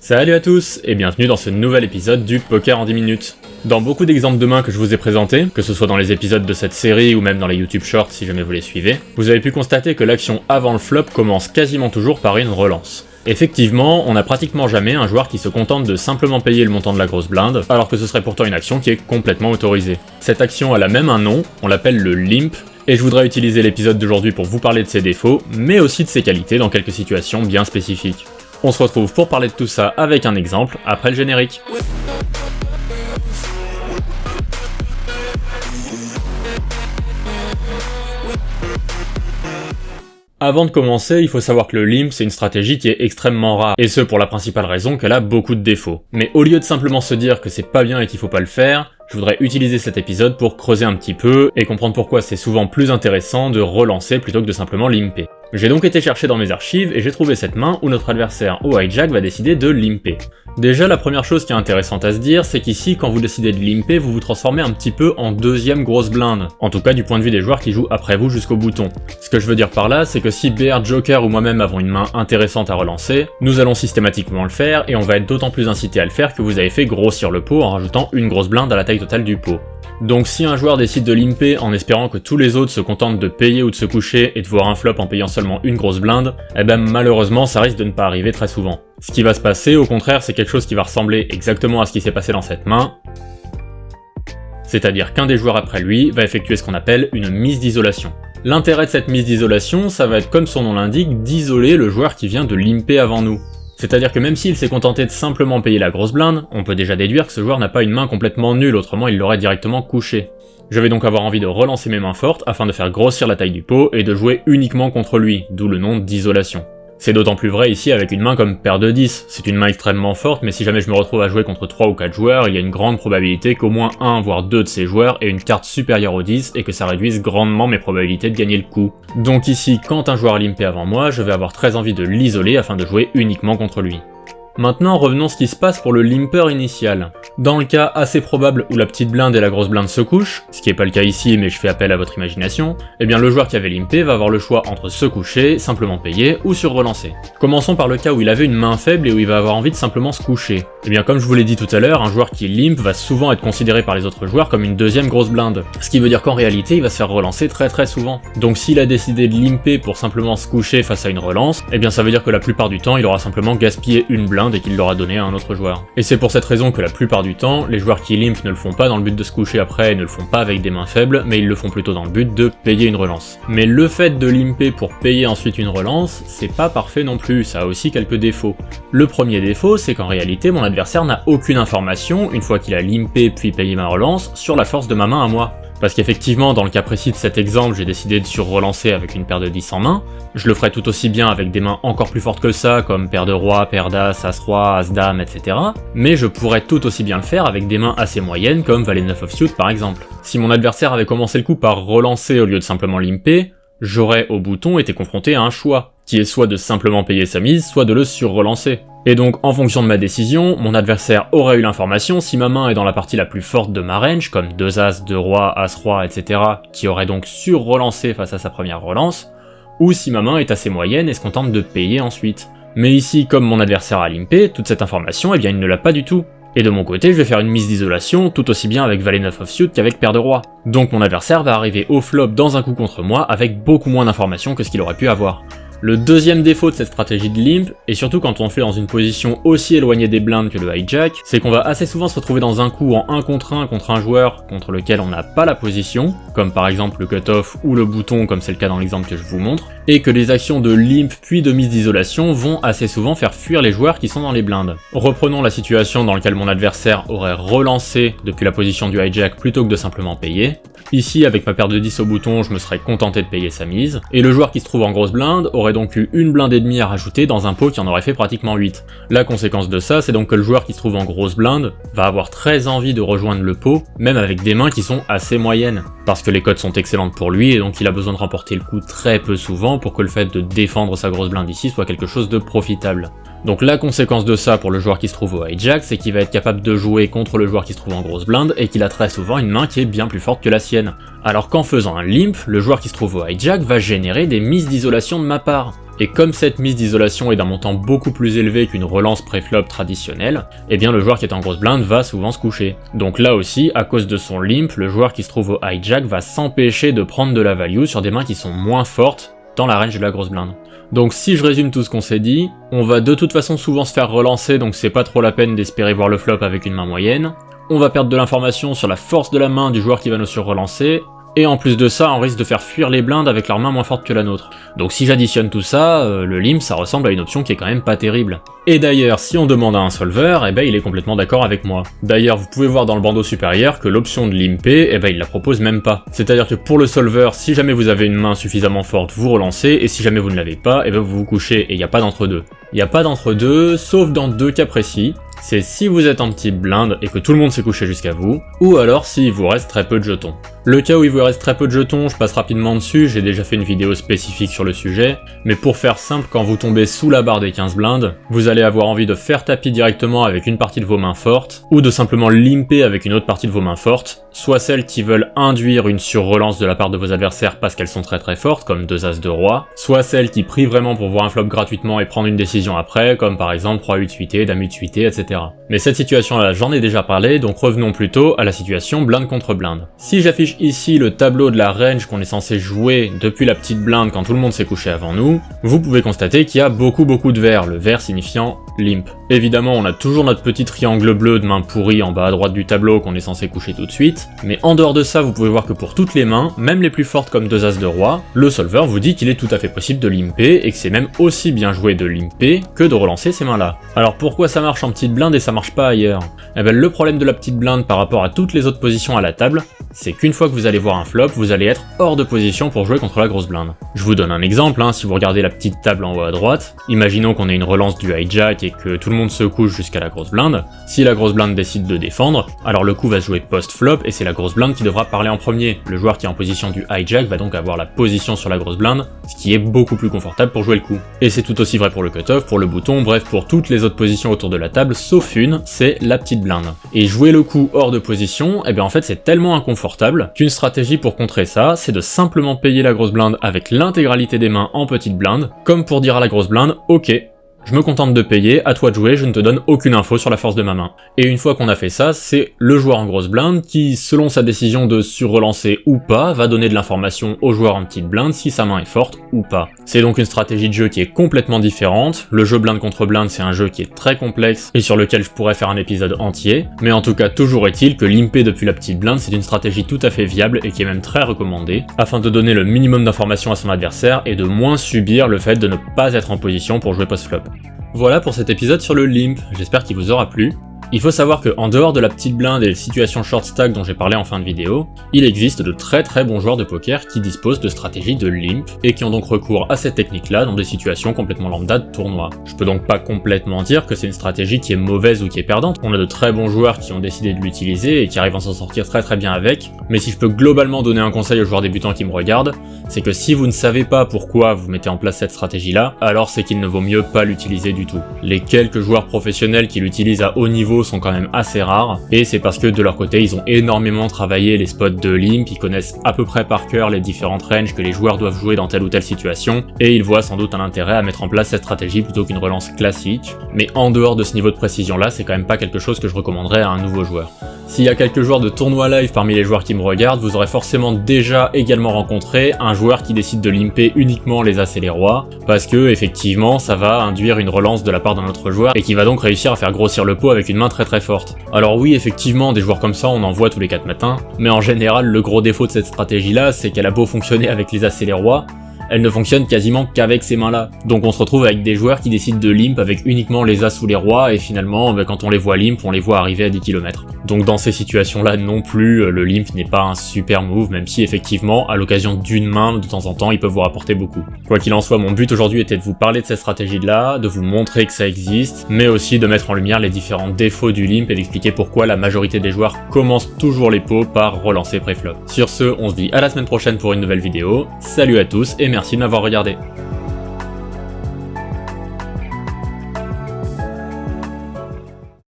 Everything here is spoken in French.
Salut à tous et bienvenue dans ce nouvel épisode du Poker en 10 minutes. Dans beaucoup d'exemples de mains que je vous ai présentés, que ce soit dans les épisodes de cette série ou même dans les YouTube Shorts si jamais vous les suivez, vous avez pu constater que l'action avant le flop commence quasiment toujours par une relance. Effectivement, on n'a pratiquement jamais un joueur qui se contente de simplement payer le montant de la grosse blinde, alors que ce serait pourtant une action qui est complètement autorisée. Cette action elle a même un nom, on l'appelle le limp, et je voudrais utiliser l'épisode d'aujourd'hui pour vous parler de ses défauts, mais aussi de ses qualités dans quelques situations bien spécifiques. On se retrouve pour parler de tout ça avec un exemple, après le générique. Avant de commencer, il faut savoir que le limp c'est une stratégie qui est extrêmement rare, et ce pour la principale raison qu'elle a beaucoup de défauts. Mais au lieu de simplement se dire que c'est pas bien et qu'il faut pas le faire, je voudrais utiliser cet épisode pour creuser un petit peu et comprendre pourquoi c'est souvent plus intéressant de relancer plutôt que de simplement limper. J'ai donc été chercher dans mes archives et j'ai trouvé cette main où notre adversaire au hijack va décider de limper. Déjà la première chose qui est intéressante à se dire, c'est qu'ici quand vous décidez de limper, vous vous transformez un petit peu en deuxième grosse blinde. En tout cas du point de vue des joueurs qui jouent après vous jusqu'au bouton. Ce que je veux dire par là, c'est que si BR Joker ou moi-même avons une main intéressante à relancer, nous allons systématiquement le faire et on va être d'autant plus incité à le faire que vous avez fait grossir le pot en rajoutant une grosse blinde à la taille totale du pot. Donc si un joueur décide de limper en espérant que tous les autres se contentent de payer ou de se coucher et de voir un flop en payant seulement une grosse blinde, eh ben malheureusement ça risque de ne pas arriver très souvent. Ce qui va se passer au contraire c'est quelque chose qui va ressembler exactement à ce qui s'est passé dans cette main, c'est-à-dire qu'un des joueurs après lui va effectuer ce qu'on appelle une mise d'isolation. L'intérêt de cette mise d'isolation, ça va être comme son nom l'indique, d'isoler le joueur qui vient de limper avant nous. C'est-à-dire que même s'il s'est contenté de simplement payer la grosse blinde, on peut déjà déduire que ce joueur n'a pas une main complètement nulle, autrement il l'aurait directement couché. Je vais donc avoir envie de relancer mes mains fortes afin de faire grossir la taille du pot et de jouer uniquement contre lui, d'où le nom d'isolation. C'est d'autant plus vrai ici avec une main comme paire de 10, c'est une main extrêmement forte, mais si jamais je me retrouve à jouer contre 3 ou 4 joueurs, il y a une grande probabilité qu'au moins un voire deux de ces joueurs aient une carte supérieure au 10 et que ça réduise grandement mes probabilités de gagner le coup. Donc ici, quand un joueur limpé avant moi, je vais avoir très envie de l'isoler afin de jouer uniquement contre lui. Maintenant revenons à ce qui se passe pour le limper initial. Dans le cas assez probable où la petite blinde et la grosse blinde se couchent, ce qui est pas le cas ici mais je fais appel à votre imagination, eh bien le joueur qui avait limpé va avoir le choix entre se coucher, simplement payer ou sur-relancer. Commençons par le cas où il avait une main faible et où il va avoir envie de simplement se coucher. Eh bien comme je vous l'ai dit tout à l'heure, un joueur qui limp va souvent être considéré par les autres joueurs comme une deuxième grosse blinde. Ce qui veut dire qu'en réalité il va se faire relancer très souvent. Donc s'il a décidé de limper pour simplement se coucher face à une relance, eh bien ça veut dire que la plupart du temps il aura simplement gaspillé une blinde et qu'il l'aura donné à un autre joueur. Et c'est pour cette raison que la plupart du temps, les joueurs qui limp ne le font pas dans le but de se coucher après et ne le font pas avec des mains faibles, mais ils le font plutôt dans le but de payer une relance. Mais le fait de limper pour payer ensuite une relance, c'est pas parfait non plus, ça a aussi quelques défauts. Le premier défaut, c'est qu'en réalité mon adversaire n'a aucune information, une fois qu'il a limpé puis payé ma relance, sur la force de ma main à moi. Parce qu'effectivement, dans le cas précis de cet exemple, j'ai décidé de sur-relancer avec une paire de 10 en main. Je le ferai tout aussi bien avec des mains encore plus fortes que ça, comme paire de roi, paire d'as, as-roi, as-dame, etc. Mais je pourrais tout aussi bien le faire avec des mains assez moyennes, comme valet 9 offsuit par exemple. Si mon adversaire avait commencé le coup par relancer au lieu de simplement limper, j'aurais au bouton été confronté à un choix, qui est soit de simplement payer sa mise, soit de le sur-relancer. Et donc, en fonction de ma décision, mon adversaire aurait eu l'information si ma main est dans la partie la plus forte de ma range, comme 2 as, 2 rois, as roi, etc., qui aurait donc sur-relancé face à sa première relance, ou si ma main est assez moyenne et se contente de payer ensuite. Mais ici, comme mon adversaire a limpé, toute cette information, eh bien il ne l'a pas du tout. Et de mon côté, je vais faire une mise d'isolation tout aussi bien avec valet 9 offsuit qu'avec paire de roi. Donc mon adversaire va arriver au flop dans un coup contre moi avec beaucoup moins d'informations que ce qu'il aurait pu avoir. Le deuxième défaut de cette stratégie de limp, et surtout quand on le fait dans une position aussi éloignée des blindes que le hijack, c'est qu'on va assez souvent se retrouver dans un coup en 1 contre un joueur contre lequel on n'a pas la position, comme par exemple le cutoff ou le bouton comme c'est le cas dans l'exemple que je vous montre, et que les actions de limp puis de mise d'isolation vont assez souvent faire fuir les joueurs qui sont dans les blindes. Reprenons la situation dans laquelle mon adversaire aurait relancé depuis la position du hijack plutôt que de simplement payer. Ici, avec ma paire de 10 au bouton, je me serais contenté de payer sa mise, et le joueur qui se trouve en grosse blinde aurait donc eu une blinde et demie à rajouter dans un pot qui en aurait fait pratiquement 8. La conséquence de ça, c'est donc que le joueur qui se trouve en grosse blinde va avoir très envie de rejoindre le pot, même avec des mains qui sont assez moyennes, parce que les cotes sont excellentes pour lui, et donc il a besoin de remporter le coup très peu souvent pour que le fait de défendre sa grosse blinde ici soit quelque chose de profitable. Donc la conséquence de ça pour le joueur qui se trouve au hijack, c'est qu'il va être capable de jouer contre le joueur qui se trouve en grosse blinde et qu'il a très souvent une main qui est bien plus forte que la sienne. Alors qu'en faisant un limp, le joueur qui se trouve au hijack va générer des mises d'isolation de ma part. et comme cette mise d'isolation est d'un montant beaucoup plus élevé qu'une relance pré-flop traditionnelle, eh bien le joueur qui est en grosse blinde va souvent se coucher. Donc là aussi, à cause de son limp, le joueur qui se trouve au hijack va s'empêcher de prendre de la value sur des mains qui sont moins fortes dans la range de la grosse blinde. Donc si je résume tout ce qu'on s'est dit, on va de toute façon souvent se faire relancer, donc c'est pas trop la peine d'espérer voir le flop avec une main moyenne. On va perdre de l'information sur la force de la main du joueur qui va nous sur-relancer, et en plus de ça, on risque de faire fuir les blindes avec leur main moins forte que la nôtre. Donc si j'additionne tout ça, le limp ça ressemble à une option qui est quand même pas terrible. Et d'ailleurs, si on demande à un solver, eh ben il est complètement d'accord avec moi. D'ailleurs, vous pouvez voir dans le bandeau supérieur que l'option de limper, eh ben il la propose même pas. C'est-à-dire que pour le solver, si jamais vous avez une main suffisamment forte, vous relancez, et si jamais vous ne l'avez pas, eh ben vous vous couchez, et il n'y a pas d'entre-deux. Il n'y a pas d'entre-deux, sauf dans deux cas précis. C'est si vous êtes en petite blinde et que tout le monde s'est couché jusqu'à vous, ou alors s'il vous reste très peu de jetons. Le cas où il vous reste très peu de jetons, je passe rapidement dessus, j'ai déjà fait une vidéo spécifique sur le sujet, mais pour faire simple, quand vous tombez sous la barre des 15 blindes, vous allez avoir envie de faire tapis directement avec une partie de vos mains fortes, ou de simplement limper avec une autre partie de vos mains fortes, soit celles qui veulent induire une sur-relance de la part de vos adversaires parce qu'elles sont très très fortes, comme 2 as de roi, soit celles qui prient vraiment pour voir un flop gratuitement et prendre une décision après, comme par exemple roi 8-8, dame 8-8, etc. Mais cette situation-là, j'en ai déjà parlé, donc revenons plutôt à la situation blinde contre blinde. Si j'affiche ici le tableau de la range qu'on est censé jouer depuis la petite blinde quand tout le monde s'est couché avant nous, vous pouvez constater qu'il y a beaucoup de vert, le vert signifiant limp. Évidemment, on a toujours notre petit triangle bleu de main pourrie en bas à droite du tableau qu'on est censé coucher tout de suite, mais en dehors de ça, vous pouvez voir que pour toutes les mains, même les plus fortes comme 2 as de roi, le solver vous dit qu'il est tout à fait possible de limper et que c'est même aussi bien joué de limper que de relancer ces mains-là. Alors pourquoi ça marche en petite blinde et ça marche pas ailleurs? Eh ben le problème de la petite blinde par rapport à toutes les autres positions à la table, c'est qu'une fois que vous allez voir un flop, vous allez être hors de position pour jouer contre la grosse blinde. Je vous donne un exemple, si vous regardez la petite table en haut à droite, imaginons qu'on ait une relance du hijack et que tout le monde se couche jusqu'à la grosse blinde. Si la grosse blinde décide de défendre, alors le coup va se jouer post-flop et c'est la grosse blinde qui devra parler en premier. Le joueur qui est en position du hijack va donc avoir la position sur la grosse blinde, ce qui est beaucoup plus confortable pour jouer le coup. Et c'est tout aussi vrai pour le cutoff, pour le bouton, bref pour toutes les autres positions autour de la table, sauf une, c'est la petite blinde. Et jouer le coup hors de position, eh bien en fait c'est tellement inconfortable qu'une stratégie pour contrer ça, c'est de simplement payer la grosse blinde avec l'intégralité des mains en petite blinde, comme pour dire à la grosse blinde, ok, je me contente de payer, à toi de jouer, je ne te donne aucune info sur la force de ma main. Et une fois qu'on a fait ça, c'est le joueur en grosse blinde qui, selon sa décision de sur-relancer ou pas, va donner de l'information au joueur en petite blinde si sa main est forte ou pas. C'est donc une stratégie de jeu qui est complètement différente, le jeu blinde contre blinde c'est un jeu qui est très complexe et sur lequel je pourrais faire un épisode entier, mais en tout cas toujours est-il que limper depuis la petite blinde c'est une stratégie tout à fait viable et qui est même très recommandée, afin de donner le minimum d'informations à son adversaire et de moins subir le fait de ne pas être en position pour jouer post-flop. Voilà pour cet épisode sur le limp, j'espère qu'il vous aura plu. Il faut savoir que en dehors de la petite blinde et les situations short stack dont j'ai parlé en fin de vidéo, il existe de très bons joueurs de poker qui disposent de stratégies de limp et qui ont donc recours à cette technique-là dans des situations complètement lambda de tournoi. Je peux donc pas complètement dire que c'est une stratégie qui est mauvaise ou qui est perdante, on a de très bons joueurs qui ont décidé de l'utiliser et qui arrivent à s'en sortir très bien avec, mais si je peux globalement donner un conseil aux joueurs débutants qui me regardent, c'est que si vous ne savez pas pourquoi vous mettez en place cette stratégie-là, alors c'est qu'il ne vaut mieux pas l'utiliser du tout. Les quelques joueurs professionnels qui l'utilisent à haut niveau sont quand même assez rares, et c'est parce que de leur côté ils ont énormément travaillé les spots de limp, ils connaissent à peu près par cœur les différentes ranges que les joueurs doivent jouer dans telle ou telle situation, et ils voient sans doute un intérêt à mettre en place cette stratégie plutôt qu'une relance classique, mais en dehors de ce niveau de précision là, c'est quand même pas quelque chose que je recommanderais à un nouveau joueur. S'il y a quelques joueurs de tournoi live parmi les joueurs qui me regardent, vous aurez forcément déjà également rencontré un joueur qui décide de limper uniquement les as et les rois, parce que effectivement ça va induire une relance de la part d'un autre joueur, et qui va donc réussir à faire grossir le pot avec une main très forte. Alors oui, effectivement, des joueurs comme ça on en voit tous les 4 matins, mais en général le gros défaut de cette stratégie là, c'est qu'elle a beau fonctionner avec les as et les rois, elle ne fonctionne quasiment qu'avec ces mains-là. Donc on se retrouve avec des joueurs qui décident de limp avec uniquement les as ou les rois, et finalement, quand on les voit limp, on les voit arriver à 10 km. Donc dans ces situations-là non plus, le limp n'est pas un super move, même si effectivement, à l'occasion d'une main, de temps en temps, il peut vous rapporter beaucoup. Quoi qu'il en soit, mon but aujourd'hui était de vous parler de cette stratégie-là, de vous montrer que ça existe, mais aussi de mettre en lumière les différents défauts du limp et d'expliquer pourquoi la majorité des joueurs commencent toujours les pots par relancer pré-flop. Sur ce, on se dit à la semaine prochaine pour une nouvelle vidéo, salut à tous et merci de m'avoir regardé.